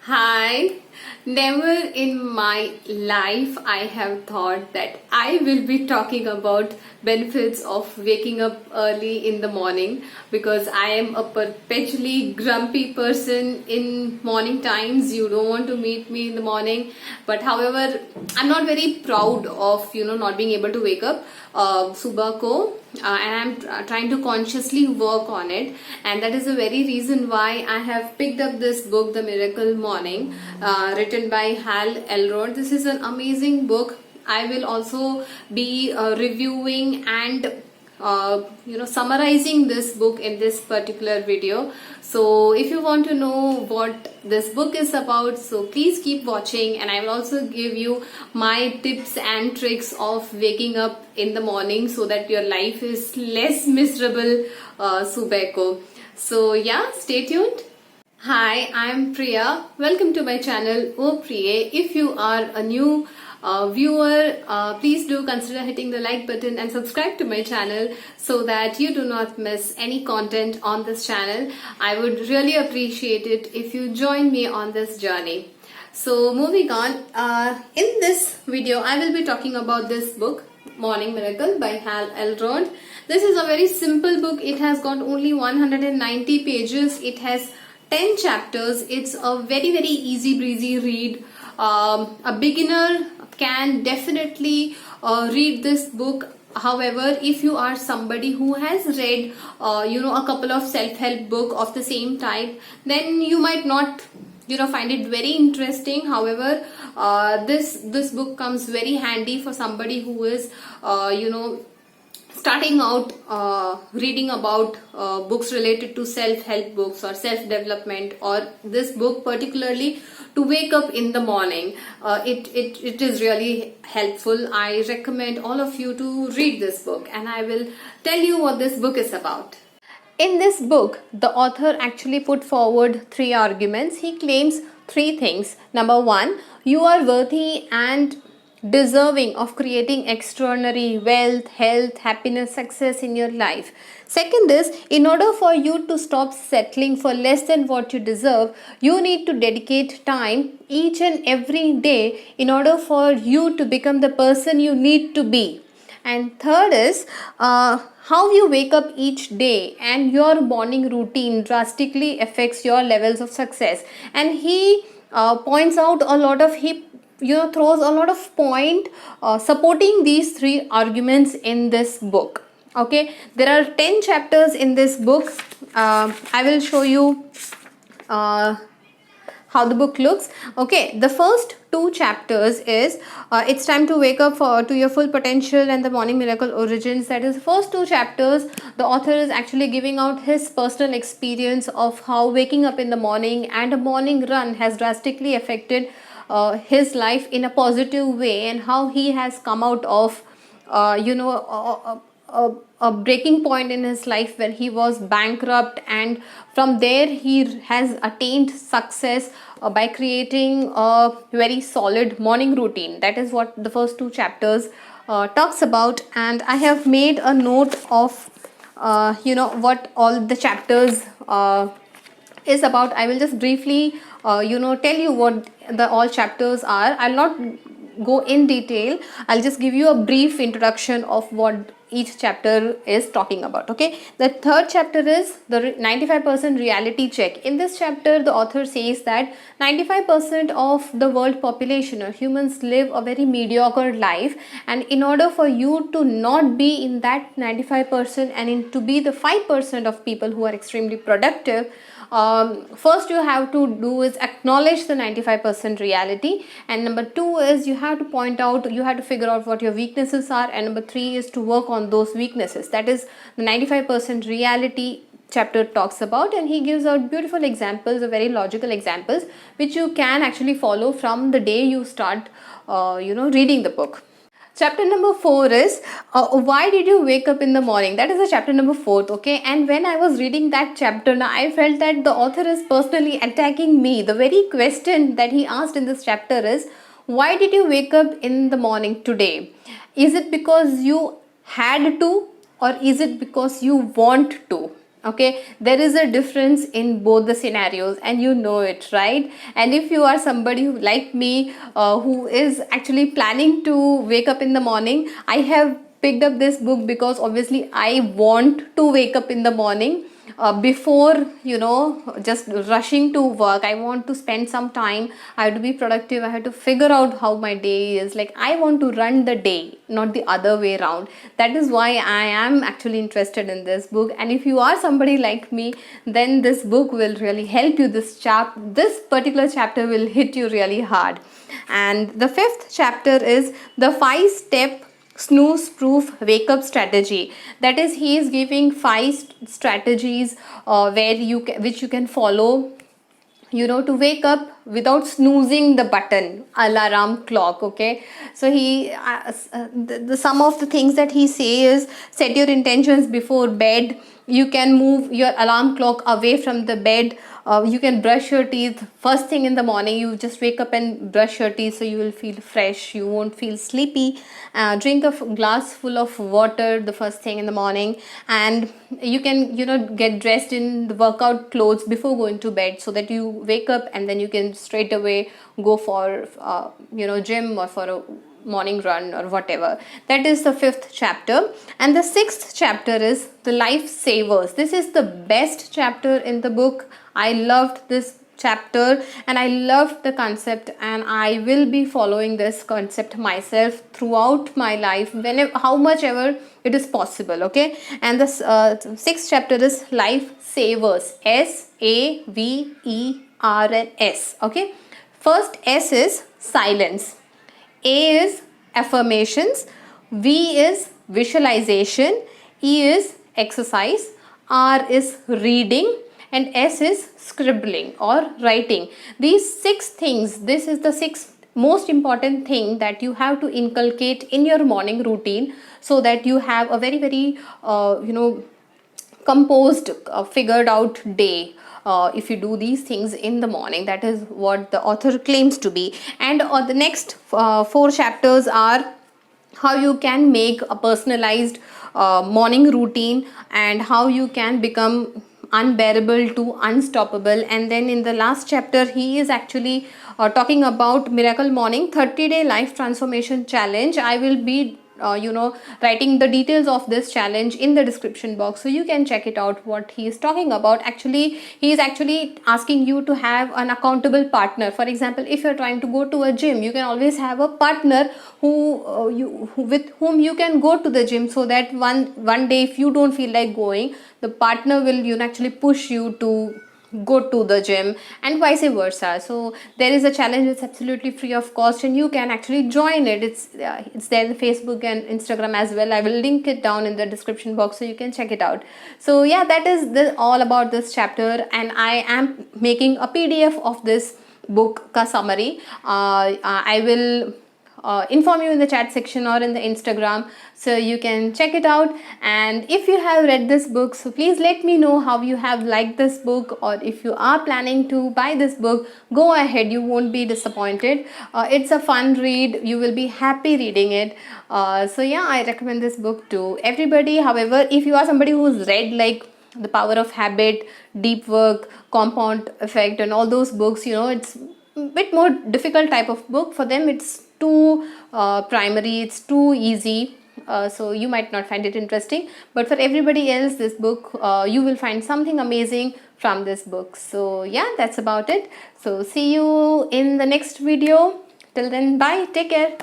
Hi, never in my life I have thought that I will be talking about benefits of waking up early in the morning because I am a perpetually grumpy person in morning times. You don't want to meet me in the morning, but however, I'm not very proud of not being able to wake up subah ko, and I'm trying to consciously work on it, and that is the very reason why I have picked up this book, The Miracle Morning, written by Hal Elrod. This is an amazing book. I will also be reviewing and summarizing this book in this particular video. So if you want to know what this book is about, so please keep watching, and I will also give you my tips and tricks of waking up in the morning so that your life is less miserable subah ko. So yeah, stay tuned. Hi, I'm Priya. Welcome to my channel, Oh Priya. If you are a new viewer, please do consider hitting the like button and subscribe to my channel so that you do not miss any content on this channel. I would really appreciate it if you join me on this journey. So moving on, in this video I will be talking about this book, Morning Miracle by Hal Elrod. This is a very simple book. It has got only 190 pages. It has 10 chapters. It's a very easy breezy read. A beginner can definitely read this book. However, if you are somebody who has read a couple of self-help book of the same type, then you might not find it very interesting. However, this book comes very handy for somebody who is starting out reading about books related to self-help books or self-development, or this book particularly to wake up in the morning. It is really helpful. I recommend all of you to read this book, and I will tell you what this book is about. In this book, the author actually put forward three arguments. He claims three things. Number one, you are worthy and deserving of creating extraordinary wealth, health, happiness, success in your life. Second is, in order for you to stop settling for less than what you deserve, you need to dedicate time each and every day in order for you to become the person you need to be. And third is, how you wake up each day and your morning routine drastically affects your levels of success. And he points out a lot of, he throws a lot of point supporting these three arguments in this book. Okay, there are 10 chapters in this book. I will show you how the book looks. Okay, the first two chapters is it's time to wake up to your full potential and the morning miracle origins. That is the first two chapters. The author is actually giving out his personal experience of how waking up in the morning and a morning run has drastically affected his life in a positive way, and how he has come out of a breaking point in his life when he was bankrupt, and from there he has attained success by creating a very solid morning routine. That is what the first two chapters talks about, and I have made a note of what all the chapters is about. I will just briefly tell you what the all chapters are. I'll not go in detail. I'll just give you a brief introduction of what each chapter is talking about. Okay, the third chapter is the 95% reality check. In this chapter, the author says that 95% of the world population or humans live a very mediocre life, and in order for you to not be in that 95% and to be the 5% of people who are extremely productive, first you have to do is acknowledge the 95% reality, and number two is you have to figure out what your weaknesses are, and number three is to work on those weaknesses. That is the 95% reality chapter talks about, and he gives out beautiful examples, very logical examples, which you can actually follow from the day you start reading the book. Chapter number 4 is why did you wake up in the morning? That is the chapter number 4. Okay, and when I was reading that chapter, now I felt that the author is personally attacking me. The very question that he asked in this chapter is, why did you wake up in the morning today? Is it because you had to, or is it because you want to? Okay, there is a difference in both the scenarios, and you know it, right? And if you are somebody who, like me, who is actually planning to wake up in the morning, I have picked up this book because obviously I want to wake up in the morning, before, you know, just rushing to work. I want to spend some time. I have to be productive. I have to figure out how my day is. Like, I want to run the day, not the other way around. That is why I am actually interested in this book. And if you are somebody like me, then this book will really help you. This particular chapter will hit you really hard. And the fifth chapter is the 5-step snooze proof wake up strategy. That is, he is giving 5 strategies, which you can follow, you know, to wake up without snoozing the button alarm clock. Okay, so the some of the things that he says: set your intentions before bed, you can move your alarm clock away from the bed, you can brush your teeth first thing in the morning. You just wake up and brush your teeth, so you will feel fresh, you won't feel sleepy. Drink a glass full of water the first thing in the morning, and you can, you know, get dressed in the workout clothes before going to bed, so that you wake up and then you can straight away go for gym, or for a morning run or whatever. That is the 5th chapter. And the 6th chapter is the life savers. This is the best chapter in the book. I loved this chapter and I loved the concept, and I will be following this concept myself throughout my life, whenever, how much ever it is possible. Okay, and the 6th chapter is life savers. SAVERS. Okay, first S is silence, A is affirmations, V is visualization, E is exercise, R is reading, and S is scribbling or writing. These 6 things, this is the 6th most important thing that you have to inculcate in your morning routine, so that you have a very, very composed, figured out day. If you do these things in the morning, that is what the author claims to be. And the next 4 chapters are how you can make a personalized morning routine, and how you can become unbearable to unstoppable. And then in the last chapter, he is actually talking about Miracle Morning 30-day life transformation challenge. I will be writing the details of this challenge in the description box, so you can check it out what he is talking about. Actually, he is actually asking you to have an accountable partner. For example, if you're trying to go to a gym, you can always have a partner with whom you can go to the gym, so that one day if you don't feel like going, the partner will actually push you to go to the gym, and vice versa. So there is a challenge. It's absolutely free of cost, and you can actually join it. It's there in Facebook and Instagram as well. I will link it down in the description box, so you can check it out. So yeah, that is all about this chapter, and I am making a PDF of this book ka summary. I will inform you in the chat section or in the Instagram, so you can check it out. And if you have read this book, so please let me know how you have liked this book, or if you are planning to buy this book, go ahead, you won't be disappointed. It's a fun read, you will be happy reading it. So yeah, I recommend this book to everybody. However, if you are somebody who's read like The Power of Habit, Deep Work, Compound Effect, and all those books, it's a bit more difficult type of book. For them, it's too primary, it's too easy, so you might not find it interesting. But for everybody else, this book, you will find something amazing from this book. So yeah, that's about it. So see you in the next video. Till then, bye, take care.